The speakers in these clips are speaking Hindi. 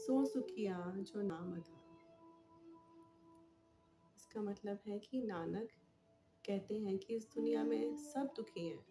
सो सुखिया जो नाम आधार। इसका मतलब है कि नानक कहते हैं कि इस दुनिया में सब दुखी हैं,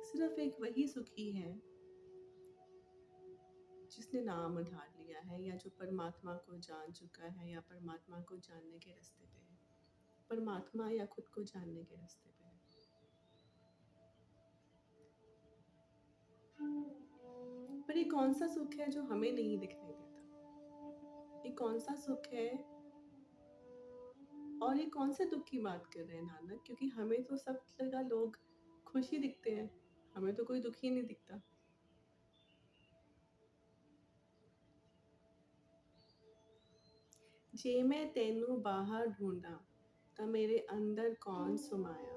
सिर्फ एक वही सुखी है जिसने नाम आधार लिया है, या जो परमात्मा को जान चुका है, या परमात्मा को जानने के रास्ते पे है, परमात्मा या खुद को जानने के रास्ते पे है। पर ये कौन सा सुख है जो हमें नहीं दिखाई देता? ये कौन सा सुख है और ये कौन से दुख की बात कर रहे हैं नानक? क्योंकि हमें तो सब जगह लोग खुशी दिखते हैं, हमें तो कोई दुखी नहीं दिखता। जे मैं तेनू बाहर ढूंढा ता मेरे अंदर कौन समाया,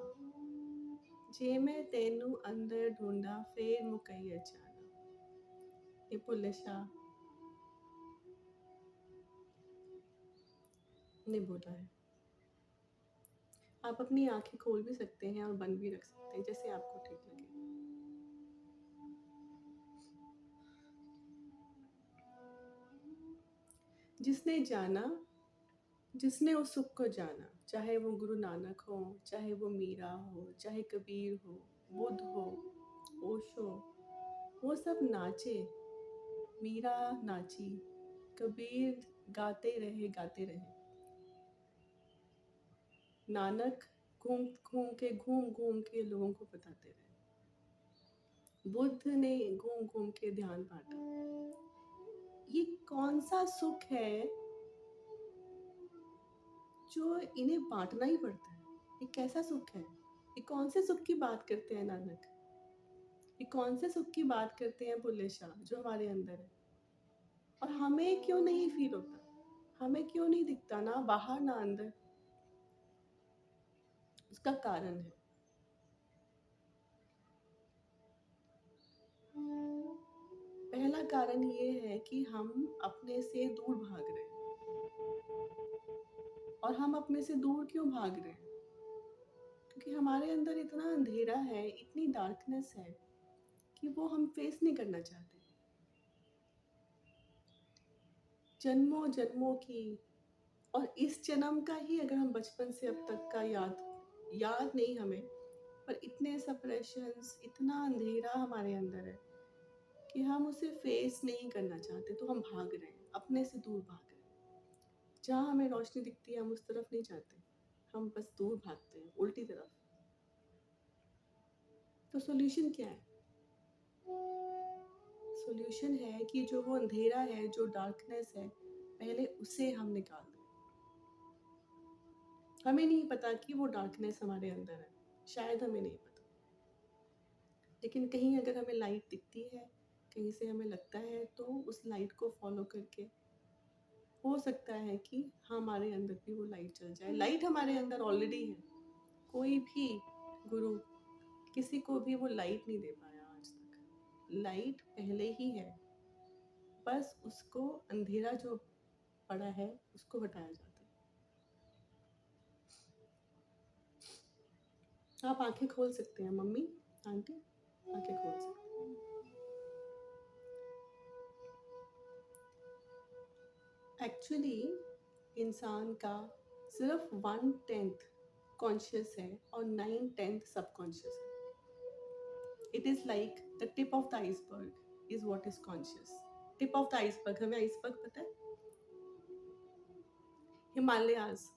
जे मैं तेनू अंदर ढूंढा फिर मुकई जाना। ये भुल्ले शाह ने बोला है। आप अपनी आंखें खोल भी सकते हैं और बंद भी रख सकते हैं, जैसे आपको ठीक लगे। जिसने जाना, जिसने उस सुख को जाना, चाहे वो गुरु नानक हो, चाहे वो मीरा हो, चाहे कबीर हो, बुद्ध हो, ओशो, वो सब नाचे। मीरा नाची, कबीर गाते रहे, नानक घूम घूम के लोगों को बताते रहे, बुद्ध ने घूम घूम के ध्यान बांटा। ये कौन सा सुख है जो इन्हें बांटना ही पड़ता है? ये कैसा सुख है? ये कौन से सुख की बात करते हैं नानक? ये कौन से सुख की बात करते हैं बुल्ले शाह जो हमारे अंदर है? और हमें क्यों नहीं फील होता? हमें क्यों नहीं दिखता, ना बाहर ना अंदर? उसका कारण है, पहला कारण ये है कि हम अपने से दूर भाग रहे हैं। और हम अपने से दूर क्यों भाग रहे हैं? क्योंकि हमारे अंदर इतना अंधेरा है, इतनी डार्कनेस है कि वो हम फेस नहीं करना चाहते। जन्मों जन्मों की, और इस जन्म का ही अगर हम बचपन से अब तक का याद नहीं हमें, पर इतने सप्रेशंस, इतना अंधेरा हमारे अंदर है कि हम उसे फेस नहीं करना चाहते, तो हम भाग रहे हैं, अपने से दूर भाग रहे हैं। जहाँ हमें रोशनी दिखती है हम उस तरफ नहीं जाते, हम बस दूर भागते हैं, उल्टी तरफ। तो सॉल्यूशन क्या है? सॉल्यूशन है कि जो वो अंधेरा है, जो डार्कनेस है, पहले उसे हम निकाल दें। हमें नहीं पता कि वो डार्कनेस हमारे अंदर है, शायद हमें नहीं पता, लेकिन कहीं अगर हमें लाइट दिखती है, कहीं से हमें लगता है, तो उस लाइट को फॉलो करके हो सकता है कि हमारे अंदर भी वो लाइट चल जाए। लाइट हमारे अंदर ऑलरेडी है, कोई भी गुरु किसी को भी वो लाइट नहीं दे पाया आज तक। लाइट पहले ही है, बस उसको अंधेरा जो पड़ा है उसको हटाया जाता है। आप आंखें खोल सकते हैं मम्मी, आंटी, आंखें खोल सकते हैं। एक्चुअली इंसान का सिर्फ 1/10 कॉन्शियस है और 9/10 सबकॉन्शियस है। It is like the tip of the iceberg is what is conscious. Tip of the iceberg, हमें आइसबर्ग पता है? हिमालयाज,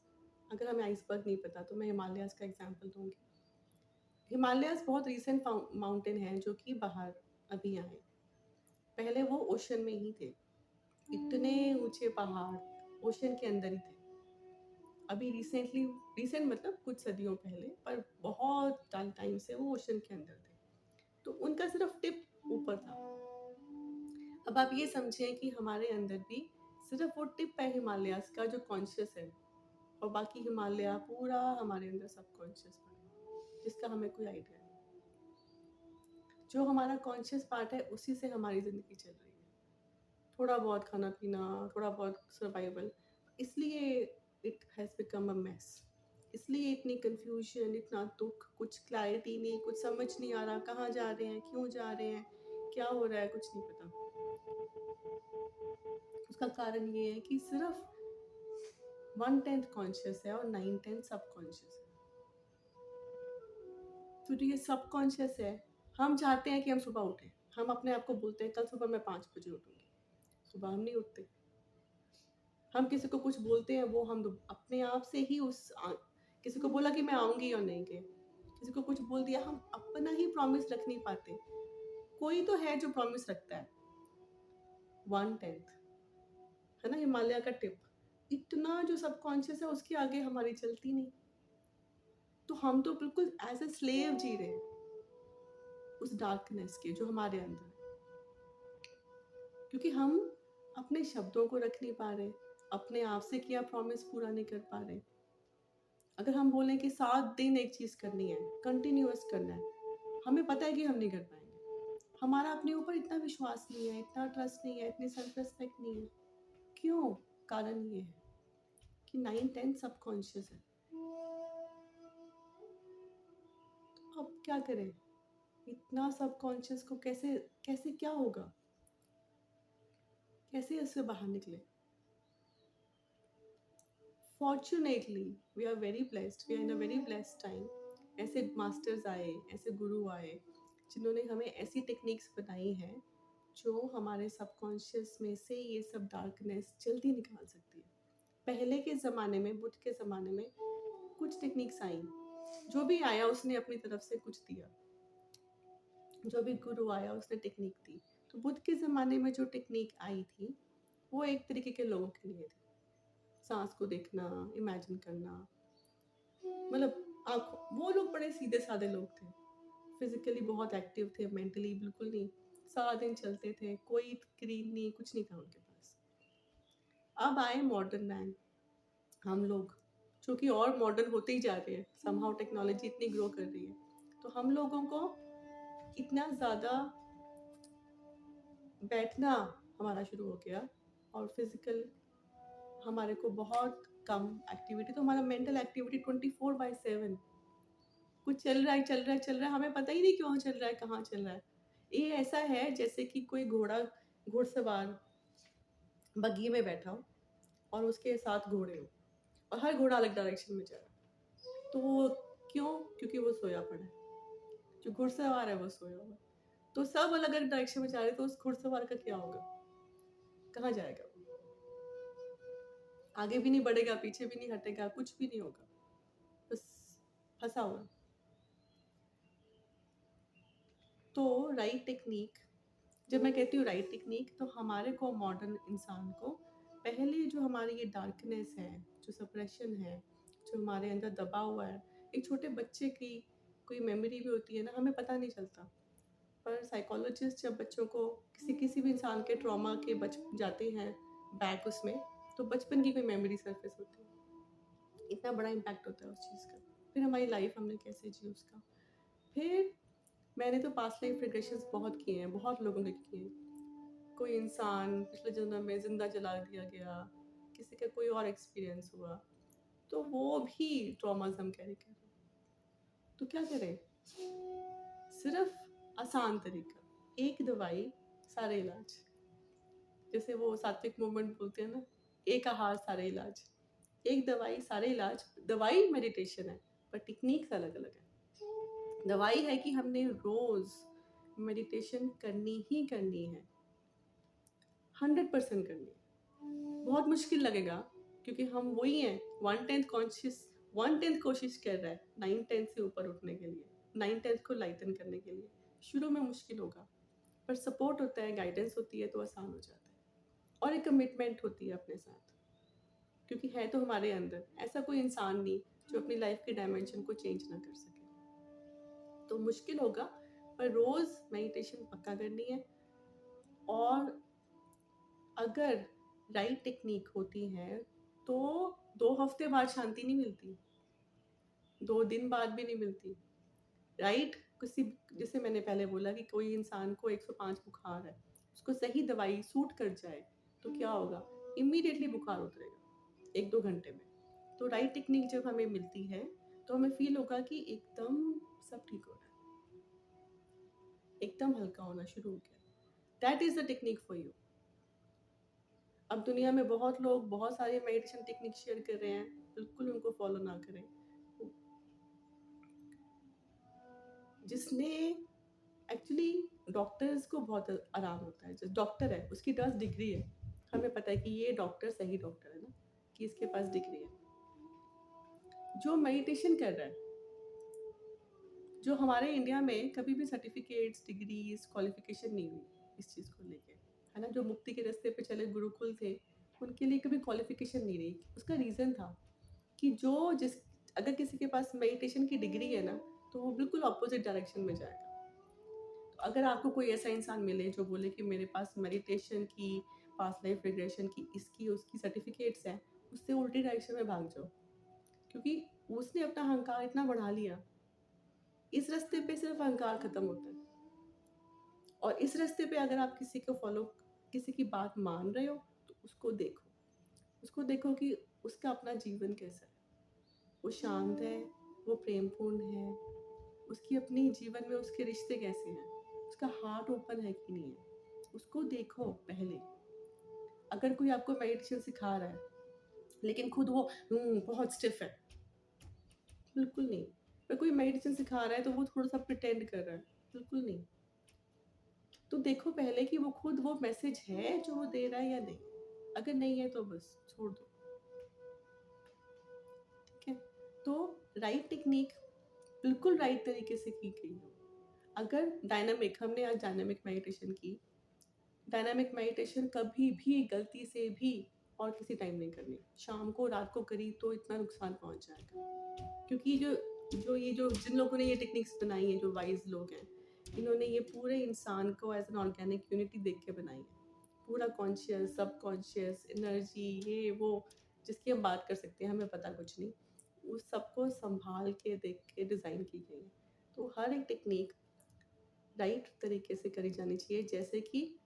अगर हमें आइसबर्ग नहीं पता तो मैं हिमालयाज का एग्जांपल दूंगी। हिमालयाज बहुत रीसेंट माउंटेन है जो कि बाहर अभी आए, पहले वो ओशन में ही थे। इतने ऊंचे पहाड़ ओशन के अंदर ही थे। अभी रिसेंटली, रिसेंट मतलब कुछ सदियों पहले, पर बहुत टाइम से वो ओशन के अंदर थे, तो उनका सिर्फ टिप ऊपर था। अब आप ये समझें कि हमारे अंदर भी सिर्फ वो टिप है हिमालयाज का जो कॉन्शियस है, और बाकी हिमालय पूरा हमारे अंदर सबकॉन्शियस पड़ा, जिसका हमें कोई आइडिया नहीं। जो हमारा कॉन्शियस पार्ट है उसी से हमारी ज़िंदगी चल रही है, थोड़ा बहुत खाना पीना, थोड़ा बहुत सर्वाइवल। इसलिए it has become a mess, इसलिए इतनी कंफ्यूजन, इतना दुख, कुछ क्लैरिटी नहीं, कुछ समझ नहीं आ रहा कहाँ जा रहे हैं, क्यों जा रहे हैं, क्या हो रहा है, कुछ नहीं पता। उसका कारण ये है कि सिर्फ 1/10 कॉन्शियस है और 9/10 सबकॉन्शियस है। तो जो ये सबकॉन्शियस है, हम चाहते हैं कि हम सुबह उठें, हम अपने आप को बोलते हैं कल सुबह मैं 5 बजे उठूंगी, सुबह हम नहीं उठते। हम किसी को कुछ बोलते हैं, वो हम अपने आप से ही किसी को बोला कि मैं आऊंगी और नहीं गए, किसी को कुछ बोल दिया, हम अपना ही प्रॉमिस रख नहीं पाते। कोई तो है जो प्रॉमिस रखता है। 1/10 है ना हिमालय का टिप, इतना जो सबकॉन्शियस है उसके आगे हमारी चलती नहीं। तो हम तो बिल्कुल एज ए स्लेव जी रहे हैं उस डार्कनेस के जो हमारे अंदर है, क्योंकि हम अपने शब्दों को रख नहीं पा रहे, अपने आप से किया प्रॉमिस पूरा नहीं कर पा रहे। अगर हम बोलें कि 7 दिन एक चीज करनी है, कंटिन्यूअस करना है, हमें पता है कि हम नहीं कर पाएंगे। हमारा अपने ऊपर इतना विश्वास नहीं है, इतना ट्रस्ट नहीं है, इतनी सेल्फ रिस्पेक्ट नहीं है। क्यों? कारण ये है कि 9/10 सबकॉन्शियस है। तो अब क्या करें? इतना सबकॉन्शियस को कैसे कैसे क्या होगा, कैसे इससे बाहर निकले? Fortunately we are very blessed, we are in a very blessed time. ऐसे मास्टर्स आए, ऐसे गुरु आए जिन्होंने हमें ऐसी टेक्निक्स बताई हैं जो हमारे सबकॉन्शियस में से ये सब डार्कनेस जल्दी निकाल सकती है। पहले के ज़माने में, बुद्ध के ज़माने में कुछ टेक्निक्स आई, जो भी आया उसने अपनी तरफ से कुछ दिया, जो भी गुरु आया उसने टेक्निक दी। तो बुद्ध के ज़माने में जो टेक्निक आई थी वो एक तरीके के लोगों के लिए थी। सांस को देखना, इमेजिन करना, मतलब वो लोग बड़े सीधे साधे लोग थे, फिजिकली बहुत एक्टिव थे, मेंटली बिल्कुल नहीं। सारा दिन चलते थे, कोई स्क्रीन नहीं, कुछ नहीं था उनके पास। अब आए मॉडर्न मैन, हम लोग, जो कि और मॉडर्न होते ही जा रहे हैं, समहाउ टेक्नोलॉजी इतनी ग्रो कर रही है, तो हम लोगों को इतना ज़्यादा बैठना हमारा शुरू हो गया और फिजिकल हमारे को बहुत कम एक्टिविटी। तो हमारा मेंटल एक्टिविटी 24/7, कुछ चल रहा है चल रहा है चल रहा है, हमें पता ही नहीं क्यों चल रहा है, कहाँ चल रहा है। ये ऐसा है जैसे कि कोई घुड़सवार बग्घी में बैठा हो और उसके साथ घोड़े हो और हर घोड़ा अलग डायरेक्शन में जा रहा है। तो वो क्यों? क्योंकि वो सोया पड़ा है, जो घुड़सवार है वो सोया हुआ है। तो सब अलग अलग डायरेक्शन में जा रहे हैं, तो उस घुड़सवार का क्या होगा? कहाँ जाएगा वो? आगे भी नहीं बढ़ेगा, पीछे भी नहीं हटेगा, कुछ भी नहीं होगा, बस फंसा हुआ। तो राइट टेक्निक, जब मैं कहती हूँ राइट टेक्निक, तो हमारे को मॉडर्न इंसान को पहले जो हमारी ये डार्कनेस है, जो सप्रेशन है, जो हमारे अंदर दबा हुआ है, एक छोटे बच्चे की कोई मेमोरी भी होती है ना, हमें पता नहीं चलता। पर साइकोलॉजिस्ट जब बच्चों को किसी किसी भी इंसान के ट्रॉमा के बच जाते हैं बैक उसमें, तो बचपन की कोई मेमोरी सरफेस होती है। इतना बड़ा इम्पैक्ट होता है उस चीज़ का। फिर हमारी लाइफ हमने कैसे जी उसका। फिर मैंने तो पास्ट लाइफ रिग्रेशंस बहुत किए हैं, बहुत लोगों के किए हैं। कोई इंसान पिछले जन्म में जिंदा जला दिया गया, किसी का कोई और एक्सपीरियंस हुआ, तो वो भी ट्रॉमास हम कैरी कर रहे हैं। तो क्या करें? सिर्फ आसान तरीका, एक दवाई सारे इलाज। जैसे वो सात्विक मूवमेंट बोलते हैं ना, एक आहार सारे इलाज। एक दवाई सारे इलाज। दवाई मेडिटेशन है, पर टेक्निक्स अलग अलग है। दवाई है कि हमने रोज मेडिटेशन करनी ही करनी है, 100% करनी है। बहुत मुश्किल लगेगा क्योंकि हम वही हैं, 1/10 कॉन्शियस, 1/10 कोशिश कर रहा है 9/10 से ऊपर उठने के लिए, 9/10 को लाइटन करने के लिए। शुरू में मुश्किल होगा, पर सपोर्ट होता है, गाइडेंस होती है तो आसान हो जाता है। और एक कमिटमेंट होती है अपने साथ, क्योंकि है तो हमारे अंदर ऐसा कोई इंसान नहीं जो अपनी लाइफ के डायमेंशन को चेंज ना कर सके। तो मुश्किल होगा, पर रोज मेडिटेशन पक्का करनी है। और अगर राइट टेक्निक होती है तो 2 हफ्ते बाद शांति नहीं मिलती, 2 दिन बाद भी नहीं मिलती। राइट, किसी, जैसे मैंने पहले बोला कि कोई इंसान को 105 बुखार है, उसको सही दवाई सूट कर जाए तो क्या होगा? इमीडिएटली बुखार उतरेगा 1-2 घंटे में। तो राइट टेक्निक जब हमें मिलती है तो हमें फील होगा कि एकदम सब ठीक हो रहा है, एकदम हल्का होना शुरू हो गया। That is the technique for you. अब दुनिया में बहुत लोग बहुत सारे मेडिटेशन टेक्निक शेयर कर रहे हैं, बिल्कुल उनको फॉलो ना करें। जिसने एक्चुअली डॉक्टर्स को बहुत आराम होता है, जो डॉक्टर है उसकी पास डिग्री है, हमें पता है कि ये डॉक्टर सही डॉक्टर है ना, कि इसके पास डिग्री है। जो मेडिटेशन कर रहा है, जो हमारे इंडिया में कभी भी सर्टिफिकेट्स डिग्रीज क्वालिफिकेशन नहीं हुई इस चीज़ को लेके, है ना, जो मुक्ति के रास्ते पे चले गुरुकुल थे, उनके लिए कभी क्वालिफिकेशन नहीं रही। उसका रीज़न था कि जो जिस अगर किसी के पास मेडिटेशन की डिग्री है ना, तो वो बिल्कुल अपोजिट डायरेक्शन में जाएगा। तो अगर आपको कोई ऐसा इंसान मिले जो बोले कि मेरे पास मेडिटेशन की, पास्ट लाइफ रिग्रेशन की, इसकी उसकी सर्टिफिकेट्स हैं, उससे उल्टी डायरेक्शन में भाग जाओ, क्योंकि उसने अपना अहंकार इतना बढ़ा लिया। इस रास्ते पे सिर्फ अहंकार खत्म होता है, और इस रास्ते पे अगर आप किसी को फॉलो, किसी की बात मान रहे हो, तो उसको देखो कि उसका अपना जीवन कैसा है। वो शांत है, वो प्रेमपूर्ण है, उसकी अपनी जीवन में उसके रिश्ते कैसे हैं, उसका हार्ट ओपन है कि नहीं है, उसको देखो पहले। अगर कोई आपको मेडिटेशन सिखा रहा है लेकिन खुद वो बहुत स्टिफ है, बिल्कुल नहीं। अगर कोई मेडिटेशन सिखा रहा है तो वो थोड़ा सा प्रिटेंड कर रहा है, बिल्कुल नहीं। तो देखो पहले कि वो खुद वो मैसेज है जो वो दे रहा है या नहीं। अगर नहीं है तो बस छोड़ दो, ठीक है। तो राइट टेक्निक बिल्कुल राइट तरीके से की गई हो। अगर डायनामिक, हमने आज डायनामिक मेडिटेशन की, डायनामिक मेडिटेशन कभी भी गलती से भी और किसी टाइम नहीं करनी। शाम को रात को करी तो इतना नुकसान पहुंच जाएगा, क्योंकि जो जिन लोगों ने ये टेक्निक्स बनाई हैं, जो वाइज लोग हैं, इन्होंने ये पूरे इंसान को एज एन ऑर्गेनिक यूनिटी देख के बनाई है। पूरा कॉन्शियस, सब कॉन्शियस, एनर्जी, ये वो जिसकी हम बात कर सकते हैं, हमें पता कुछ नहीं, उस सबको संभाल के देख के डिज़ाइन की गई है। तो हर एक टेक्निक राइट तरीके से करी जानी चाहिए, जैसे कि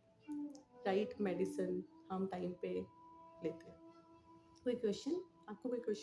राइट मेडिसिन हम टाइम पे लेते हैं। कोई क्वेश्चन, आपको कोई क्वेश्चन?